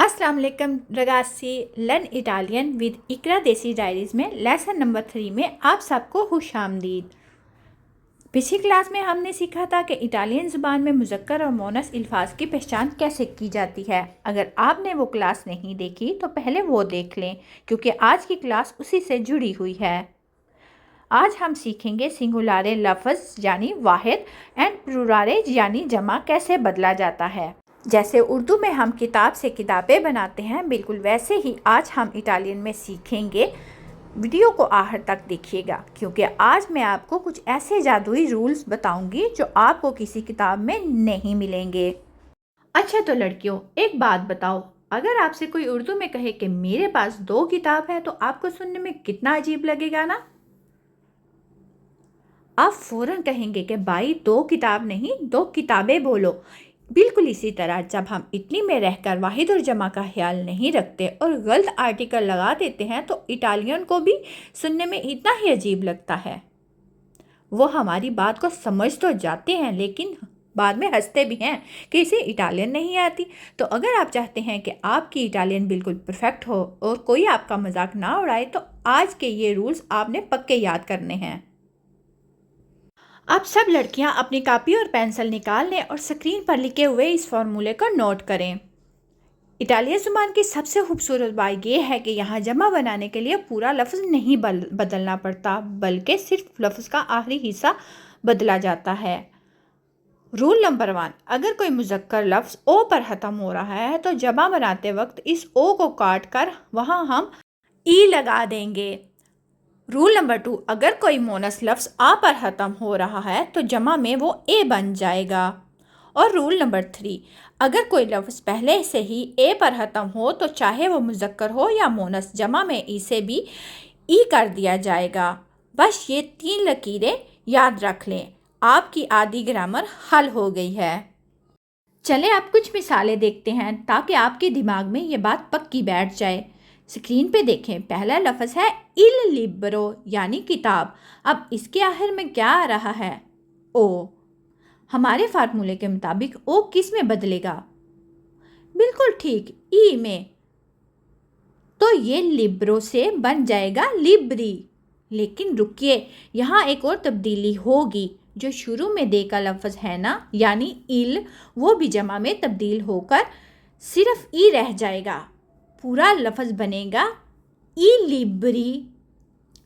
अस्सलाम वालेकुम रगासी learn Italian with इकरा देसी डायरीज़ में लेसन नंबर 3 में आप सबको खुशामदीद। पिछली क्लास में हमने सीखा था कि इटालियन ज़ुबान में मुज़क्कर और मोनस अल्फाज की पहचान कैसे की जाती है। अगर आपने वो क्लास नहीं देखी तो पहले वो देख लें, क्योंकि आज की क्लास उसी से जुड़ी हुई है। आज हम सीखेंगे सिंगुलारे लफ्ज़ यानी वाहिद एंड प्लूराले यानी जमा कैसे बदला जाता है। जैसे उर्दू में हम किताब से किताबें बनाते हैं, बिल्कुल वैसे ही आज हम इटालियन में सीखेंगे। वीडियो को आखिर तक देखिएगा, क्योंकि आज मैं आपको कुछ ऐसे जादुई रूल्स बताऊंगी जो आपको किसी किताब में नहीं मिलेंगे। अच्छा तो लड़कियों, एक बात बताओ, अगर आपसे कोई उर्दू में कहे कि मेरे पास 2 किताब है, तो आपको सुनने में कितना अजीब लगेगा ना। आप फौरन कहेंगे कि भाई 2 किताब नहीं, 2 किताबें बोलो। बिल्कुल इसी तरह जब हम इटली में रहकर वाहिद और जमा का ख्याल नहीं रखते और गलत आर्टिकल लगा देते हैं, तो इटालियन को भी सुनने में इतना ही अजीब लगता है। वो हमारी बात को समझ तो जाते हैं, लेकिन बाद में हंसते भी हैं कि इसे इटालियन नहीं आती। तो अगर आप चाहते हैं कि आपकी इटालियन बिल्कुल परफेक्ट हो और कोई आपका मजाक ना उड़ाए, तो आज के ये रूल्स आपने पक्के याद करने हैं। आप सब लड़कियां अपनी कॉपी और पेंसिल निकाल लें और स्क्रीन पर लिखे हुए इस फॉर्मूले को नोट करें। इटालियन ज़ुबान की सबसे खूबसूरत बात यह है कि यहाँ जमा बनाने के लिए पूरा लफ्ज़ नहीं बदलना पड़ता, बल्कि सिर्फ लफ्ज़ का आखिरी हिस्सा बदला जाता है। रूल नंबर 1, अगर कोई मुज़क्कर लफ्ज़ ओ पर ख़त्म हो रहा है, तो जमा बनाते वक्त इस ओ को काट कर वहाँ हम ई लगा देंगे। रूल नंबर 2, अगर कोई मोनस लफ्ज़ आ पर ख़त्म हो रहा है, तो जमा में वो ए बन जाएगा। और रूल नंबर 3, अगर कोई लफ्ज़ पहले से ही ए पर ख़त्म हो, तो चाहे वो मुज़क्कर हो या मोनस, जमा में ई से भी ई कर दिया जाएगा। बस ये 3 लकीरें याद रख लें, आपकी आधी ग्रामर हल हो गई है। चलें अब कुछ मिसालें देखते हैं, ताकि आपके दिमाग में ये बात पक्की बैठ जाए। स्क्रीन पे देखें, पहला लफ्ज़ है इल लिब्रो यानी किताब। अब इसके आखिर में क्या आ रहा है? ओ। हमारे फार्मूले के मुताबिक ओ किस में बदलेगा? बिल्कुल ठीक, ई में। तो ये लिब्रो से बन जाएगा लिब्री। लेकिन रुकिए, यहाँ एक और तब्दीली होगी। जो शुरू में दे का लफ्ज़ है ना, यानी इल, वो भी जमा में तब्दील होकर सिर्फ ई रह जाएगा। पूरा लफ्ज़ बनेगा ई लिब्री।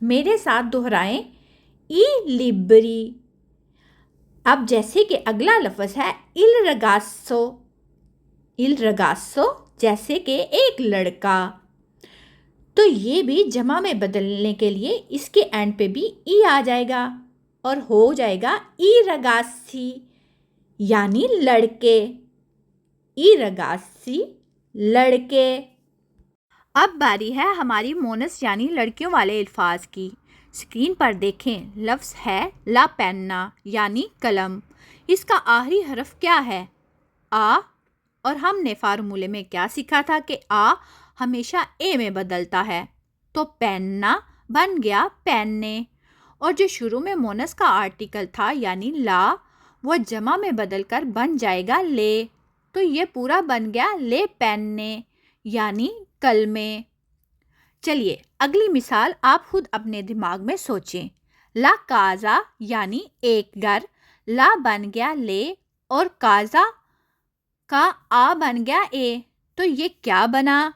मेरे साथ दोहराएं, ई लिब्री। अब जैसे कि अगला लफ्ज़ है इल रगासो। इल रगासो जैसे कि एक लड़का। तो ये भी जमा में बदलने के लिए इसके एंड पे भी ई आ जाएगा और हो जाएगा ई रगासी यानी लड़के। ई रगासी लड़के। अब बारी है हमारी मोनस यानी लड़कियों वाले अल्फाज की। स्क्रीन पर देखें, लफ्ज़ है ला पेन्ना यानी कलम। इसका आखिरी हरफ क्या है? आ। और हमने फार्मूले में क्या सीखा था कि आ हमेशा ए में बदलता है, तो पेन्ना बन गया पेन्ने। और जो शुरू में मोनस का आर्टिकल था यानी ला, वो जमा में बदलकर बन जाएगा ले। तो ये पूरा बन गया ले पेन्ने यानी कलमे। चलिए अगली मिसाल आप खुद अपने दिमाग में सोचें। ला काजा यानी एक घर। ला बन गया ले और काजा का आ बन गया ए। तो ये क्या बना?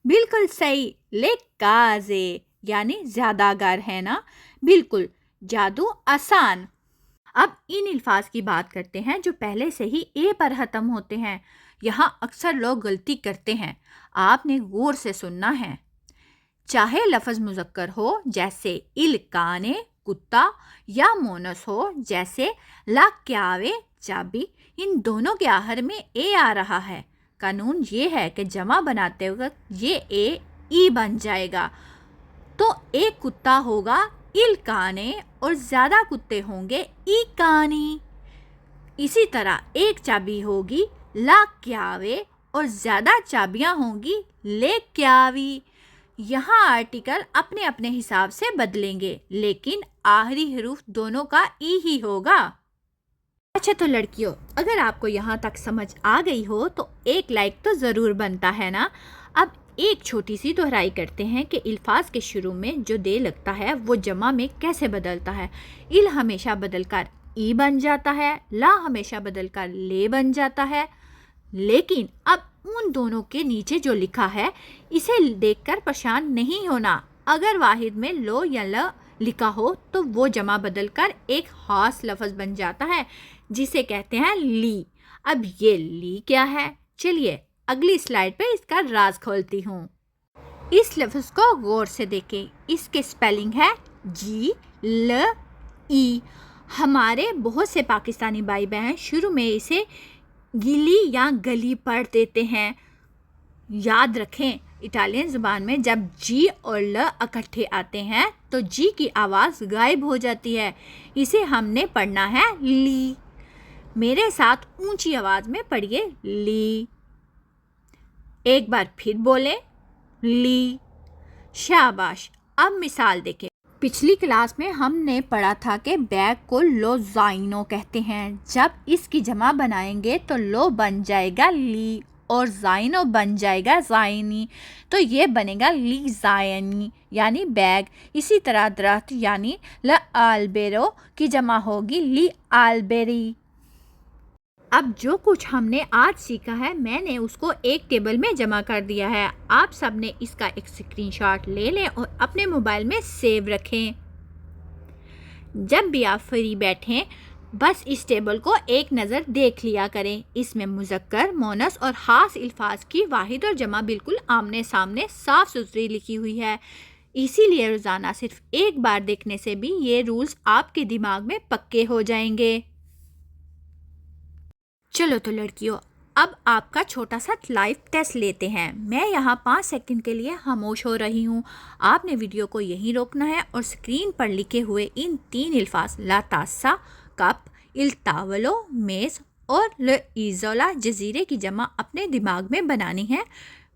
बिल्कुल सही, ले काजे यानी ज्यादा घर है ना। बिल्कुल, जादू आसान। अब इन अल्फाज की बात करते हैं जो पहले से ही ए पर ख़त्म होते हैं। यहाँ अक्सर लोग गलती करते हैं, आपने गौर से सुनना है। चाहे लफ्ज़ मुज़क्कर हो जैसे इल काने कुत्ता, या मोनस हो जैसे ला क्यावे चाबी, इन दोनों के आखिर में ए आ रहा है। कानून ये है कि जमा बनाते वक्त ये ए ई बन जाएगा। तो एक कुत्ता होगा इल काने और ज़्यादा कुत्ते होंगे ई कानी। इसी तरह एक चाबी होगी ला क्यावे और ज़्यादा चाबियाँ होंगी ले क्यावी। यहाँ आर्टिकल अपने अपने हिसाब से बदलेंगे, लेकिन आखिरी हरूफ दोनों का ई ही होगा। اچھا تو لڑکیوں، اگر آپ کو یہاں تک سمجھ آ گئی ہو تو ایک لائک تو ضرور بنتا ہے نا۔ اب ایک چھوٹی سی دہرائی کرتے ہیں کہ الفاظ کے شروع میں جو دے لگتا ہے وہ جمع میں کیسے بدلتا ہے۔ ال ہمیشہ بدل کر ای بن جاتا ہے، لا ہمیشہ بدل کر لے بن جاتا ہے، لیکن اب ان دونوں کے نیچے جو لکھا ہے اسے دیکھ کر پریشان نہیں ہونا۔ اگر واحد میں لو یا ل لکھا ہو تو وہ جمع بدل کر ایک خاص لفظ بن جاتا ہے جسے کہتے ہیں لی۔ اب یہ لی کیا ہے؟ چلیے اگلی سلائیڈ پہ اس کا راز کھولتی ہوں۔ اس لفظ کو غور سے دیکھیں، اس کے سپیلنگ ہے جی ل ای۔ ہمارے بہت سے پاکستانی بھائی بہن شروع میں اسے گلی یا گلی پڑھ دیتے ہیں۔ یاد رکھیں اٹالین زبان میں جب جی اور ل اکٹھے آتے ہیں تو جی کی آواز غائب ہو جاتی ہے، اسے ہم نے پڑھنا ہے لی۔ میرے ساتھ اونچی آواز میں پڑھیے لی۔ ایک بار پھر بولیں لی۔ شاباش۔ اب مثال دیکھیں، پچھلی کلاس میں ہم نے پڑھا تھا کہ بیگ کو لو زائنو کہتے ہیں۔ جب اس کی جمع بنائیں گے تو لو بن جائے گا لی اور زائنو بن جائے گا زائنی، تو یہ بنے گا لی زائنی یعنی بیگ۔ اسی طرح درخت یعنی ل آلبیرو کی جمع ہوگی لی آلبیری۔ اب جو کچھ ہم نے آج سیکھا ہے میں نے اس کو ایک ٹیبل میں جمع کر دیا ہے۔ آپ سب نے اس کا ایک اسکرین شاٹ لے لیں اور اپنے موبائل میں سیو رکھیں۔ جب بھی آپ فری بیٹھیں بس اس ٹیبل کو ایک نظر دیکھ لیا کریں۔ اس میں مذکر، مؤنث اور خاص الفاظ کی واحد اور جمع بالکل آمنے سامنے صاف ستھری لکھی ہوئی ہے۔ اسی لیے روزانہ صرف ایک بار دیکھنے سے بھی یہ رولز آپ کے دماغ میں پکے ہو جائیں گے۔ چلو تو لڑکیوں، اب آپ کا چھوٹا سا لائیو ٹیسٹ لیتے ہیں۔ میں یہاں 5 سیکنڈ کے لیے خاموش ہو رہی ہوں۔ آپ نے ویڈیو کو یہیں روکنا ہے اور اسکرین پر لکھے ہوئے ان 3 الفاظ لا تاسا کپ، il tavolo میز اور l'isola جزیرے کی جمع اپنے دماغ میں بنانی ہے۔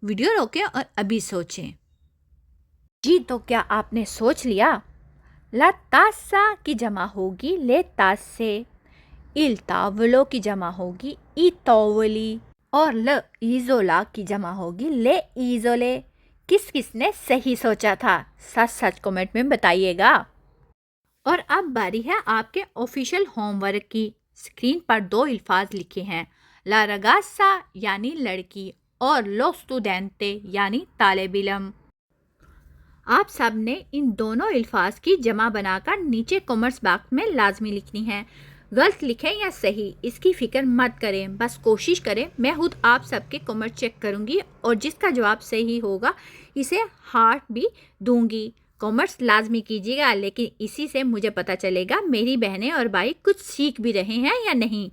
ویڈیو روکیں اور ابھی سوچیں۔ جی تو کیا آپ نے سوچ لیا؟ لا تاسا کی جمع ہوگی لے تاسے، il tavolo کی جمع ہوگی ای تولی اور l'isola کی جمع ہوگی لے ایزولے۔ کس کس نے صحیح سوچا تھا؟ سچ سچ کمنٹ میں بتائیے گا۔ اور اب باری ہے آپ کے آفیشیل ہوم ورک کی۔ اسکرین پر 2 الفاظ لکھے ہیں، لا رگاسا یعنی لڑکی اور لو اسٹوڈینٹے یعنی طالب علم۔ آپ سب نے ان دونوں الفاظ کی جمع بنا کر نیچے کامنٹس باکس میں لازمی لکھنی ہے۔ غلط لکھیں یا صحیح اس کی فکر مت کریں، بس کوشش کریں۔ میں خود آپ سب کے کامنٹ چیک کروں گی اور جس کا جواب صحیح ہوگا اسے ہارٹ بھی دوں گی۔ کامنٹس لازمی کیجیے گا، لیکن اسی سے مجھے پتہ چلے گا میری بہنیں اور بھائی کچھ سیکھ بھی رہے ہیں یا نہیں۔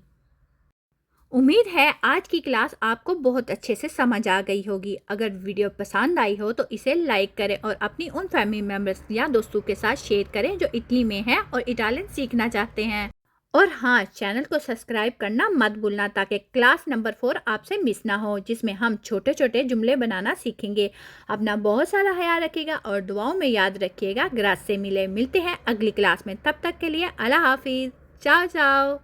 امید ہے آج کی کلاس آپ کو بہت اچھے سے سمجھ آ گئی ہوگی۔ اگر ویڈیو پسند آئی ہو تو اسے لائک کریں اور اپنی ان فیملی ممبرس یا دوستوں کے ساتھ شیئر کریں جو اٹلی میں ہیں اور اٹالین سیکھنا چاہتے ہیں۔ اور ہاں، چینل کو سبسکرائب کرنا مت بھولنا تاکہ کلاس نمبر 4 آپ سے مس نہ ہو، جس میں ہم چھوٹے چھوٹے جملے بنانا سیکھیں گے۔ اپنا بہت سارا خیال رکھیے گا اور دعاؤں میں یاد رکھیے گا۔ گراز سے ملتے ہیں اگلی کلاس میں، تب تک کے لیے اللہ حافظ، چاؤ چاؤ۔